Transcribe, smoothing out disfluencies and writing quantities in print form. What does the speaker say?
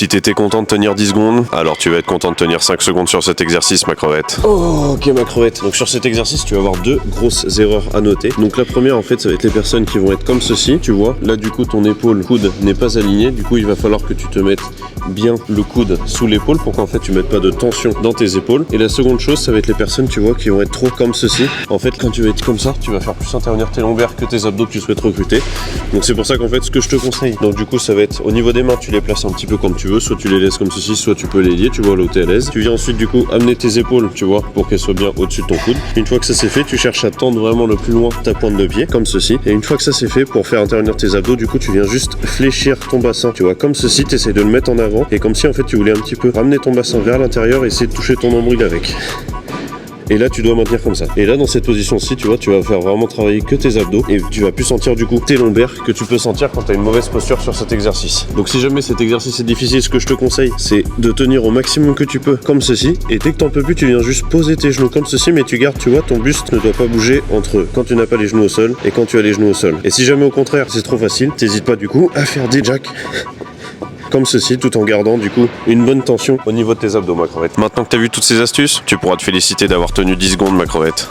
Si t'étais content de tenir 10 secondes, alors tu vas être content de tenir 5 secondes sur cet exercice, ma crevette. Oh, ok ma crevette. Donc sur cet exercice, tu vas avoir deux grosses erreurs à noter. Donc la première, en fait, ça va être les personnes qui vont être comme ceci, tu vois. Là, du coup, ton épaule, coude n'est pas aligné. Du coup, il va falloir que tu te mettes bien le coude sous l'épaule pour qu'en fait, tu mettes pas de tension dans tes épaules. Et la seconde chose, ça va être les personnes, tu vois, qui vont être trop comme ceci. En fait, quand tu vas être comme ça, tu vas faire plus intervenir tes lombaires que tes abdos que tu souhaites recruter. Donc c'est pour ça qu'en fait, ce que je te conseille, donc du coup, ça va être au niveau des mains, tu les places un petit peu comme tu veux. Soit tu les laisses comme ceci, soit tu peux les lier, tu vois, là où t'es à l'aise. Tu viens ensuite, du coup, amener tes épaules, tu vois, pour qu'elles soient bien au-dessus de ton coude. Une fois que ça c'est fait, tu cherches à tendre vraiment le plus loin ta pointe de pied, comme ceci. Et une fois que ça c'est fait, pour faire intervenir tes abdos, du coup, tu viens juste fléchir ton bassin, tu vois, comme ceci. Tu essaies de le mettre en avant et comme si en fait tu voulais un petit peu ramener ton bassin vers l'intérieur et essayer de toucher ton nombril avec. Et là tu dois maintenir comme ça. Et là dans cette position-ci, tu vois, tu vas faire vraiment travailler que tes abdos et tu vas plus sentir du coup tes lombaires que tu peux sentir quand tu as une mauvaise posture sur cet exercice. Donc si jamais cet exercice est difficile, ce que je te conseille, c'est de tenir au maximum que tu peux comme ceci. Et dès que t'en peux plus, tu viens juste poser tes genoux comme ceci, mais tu gardes, tu vois, ton buste ne doit pas bouger entre quand tu n'as pas les genoux au sol et quand tu as les genoux au sol. Et si jamais au contraire c'est trop facile, t'hésites pas du coup à faire des jacks comme ceci, tout en gardant du coup une bonne tension au niveau de tes abdos, ma crevette. Maintenant que t'as vu toutes ces astuces, tu pourras te féliciter d'avoir tenu 10 secondes, ma crevette.